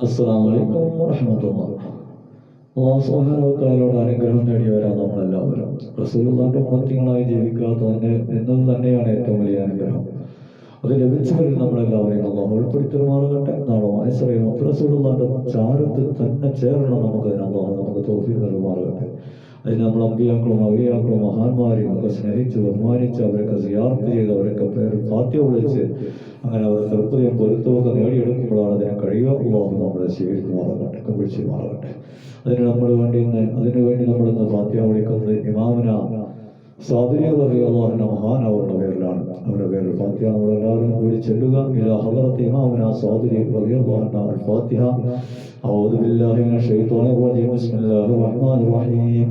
അസ്സലാമു അലൈക്കും വറഹ്മത്തുള്ളാഹി. അല്ലാഹു സുബ്ഹാനഹു വ തആലയോട് അനുഗ്രഹം നേടിയവരാണ് നമ്മളെല്ലാവരും. റസൂലുള്ളാഹിന്റെ ഉമ്മത്തികളായി ജീവിക്കുക എന്നത് തന്നെയാണ് ഏറ്റവും വലിയ അനുഗ്രഹം. അത് ലഭിച്ചവരിൽ നമ്മളെല്ലാവരെയും അല്ലാഹു ഉൾപ്പെടുത്തുമാറാകട്ടെ. നാളെ മഹ്ശറിൽ റസൂലുള്ളാഹിന്റെ ചാരത്ത് തന്നെ ചേരണം. നമുക്ക് തൗഫീഖ് നൽകുമാറാകട്ടെ. അതിന് നമ്മൾ അമ്പിയാക്കളും ഔലിയാക്കളും മഹാന്മാരെയും ഒക്കെ സ്നേഹിച്ച് ബഹുമാനിച്ച് അവരൊക്കെ സിയാറത്ത് ചെയ്ത് അവരൊക്കെ പേര് ഫാത്തിഹ വിളിച്ച് അങ്ങനെ അവർ തൃപ്തിയും പൊരുത്തമൊക്കെ നേടിയെടുക്കുമ്പോഴാണ് അതിന് കഴിയുക. അല്ലാഹു നമ്മളെ സ്വീകരിക്കുമാറാകട്ടെ, കബൂൽ ചെയ്യുമാറാകട്ടെ. അതിനുവേണ്ടി നമ്മളിന്ന് ഫാത്തിഹ വിളിക്കുന്നത് ഇമാമുന സാദിരി റളിയല്ലാഹു അൻഹു മഹാനവരുടെ പേരിലാണ്. അവരുടെ പേരിൽ ഫാത്തിഹ നമ്മളെല്ലാവരും കൂടി ചൊല്ലുക. ഇലാ ഹദറത്തി ഇമാമുന സാദിരി റളിയല്ലാഹു അൻഹു അൽ ഫാത്തിഹ. അഊദു ബില്ലാഹി മിനശ് ശൈത്വാനിർ റജീം. ബിസ്മില്ലാഹിർ റഹ്മാനിർ റഹീം.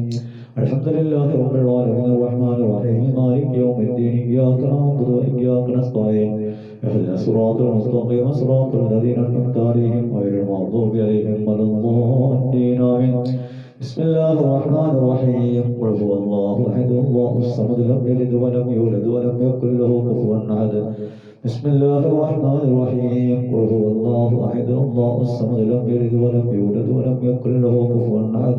അൽഹംദുലില്ലാഹി റബ്ബിൽ ആലമീൻ റഹ്മാനിർ റഹീം മാലികി യൗമിദ്ദീൻ. ഇയ്യാക നഅ്ബുദു വ ഇയ്യാക നസ്തഈൻ. اهدنا الصراط المستقيم صراط الذين أنعمت عليهم غير المغضوب عليهم ولا الضالين آمين. بسم الله الرحمن الرحيم. قل هو الله أحد الله الصمد لم يلد ولم يولد ولم يكن له كفوا أحد. بسم الله الرحمن الرحيم. قل هو الله أحد الله الصمد لم يلد ولم يولد ولم يكن له كفوا أحد.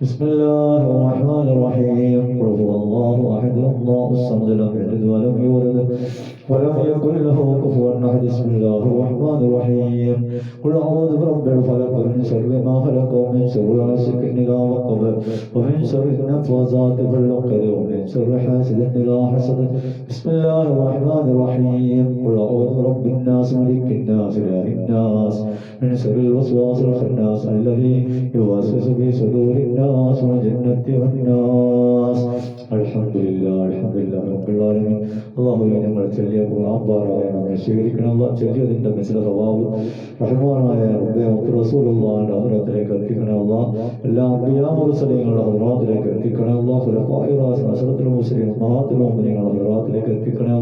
بسم الله الرحمن الرحيم. قل هو الله أحد الله الصمد لم يلد ولم يولد ولم يكن له كفوا أحد. بسم الله الرحمن الرحيم. قل أعوذ برب الفلق من شر ما خلق ومن شر غاسق إذا وقب ومن شر النفاثات في العقد ومن شر حاسد إذا حسد. بسم الله الرحمن الرحيم. قل أعوذ برب الناس ملك الناس إله الناس من شر الوسواس الخناس الذي يوسوس في صدور الناس من الجنة والناس. അൽഹംദുലില്ലാഹി റബ്ബിൽ ആലമീൻ. അല്ലാഹുവേ, ഞങ്ങൾ ചൊല്ലിയ ഖുർആൻ പാരായണം സ്വീകരിക്കണം. അല്ലാഹ് ചൊല്ലിയതിന്റെ മിസ്ല സവാബ് റഹ്മാനായ റബ്ബേ റസൂലുള്ളാഹിന്റെ ഹദ്റത്തിലേക്ക് എത്തിക്കണം. അല്ലാഹ് എല്ലാ അംബിയാ മുർസലീങ്ങളുടെ ഹദ്റത്തിലേക്ക് എത്തിക്കണം. അല്ലാഹ് ഖുലഫാഇ റാഷിദീൻ അശ്റത്തുൽ മുർസലീൻ ഉമ്മഹാത്തുൽ മുഅ്മിനീങ്ങളുടെ ഹദ്റത്തിലേക്ക് എത്തിക്കണം.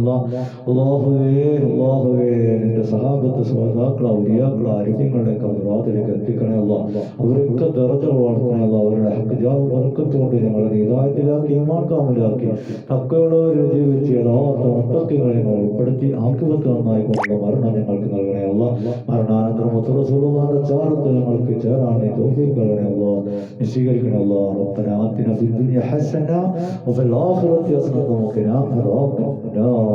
അല്ലാഹുവേ നിന്റെ സഹാബത്ത് സ്വഹാബാക്കൾ ഔലിയാക്കൾ ആരിഫീങ്ങളുടെ ഹദ്റത്തിലേക്ക് എത്തിക്കണം. അല്ലാഹ് അവരൊക്കെ ദറജ വളർത്തണം. അല്ലാഹ് അവരുടെ ഹഖ് ജാഹ് ബർക്കത്ത് കൊണ്ട് ഞങ്ങളെ ഹിദായത്തിലാക്കി ഈമാൻ കാമിലാക്കി തഖ്വയോടെ ജീവിച്ച് യഥാർത്ഥ മുത്തഖീങ്ങളെ ഉൾപ്പെടുത്തി ആഖിറത്ത് നന്നായി കൊണ്ടുള്ള മരണം ഞങ്ങൾക്ക് നൽകണേ. അല്ലാഹ് മരണാനന്തരം റസൂലുള്ളാഹിന്റെ ചാരത്ത് ഞങ്ങൾക്ക് ചേരാൻ തൗഫീഖ് നൽകണേ. അല്ലാഹ് സ്വീകരിക്കണേ. അല്ലാഹ് റബ്ബനാ ആതിനാ ഫിദ് ദുനിയ ഹസന വഫിൽ ആഖിറതി ഹസന വഖിനാ അദാബന്നാർ.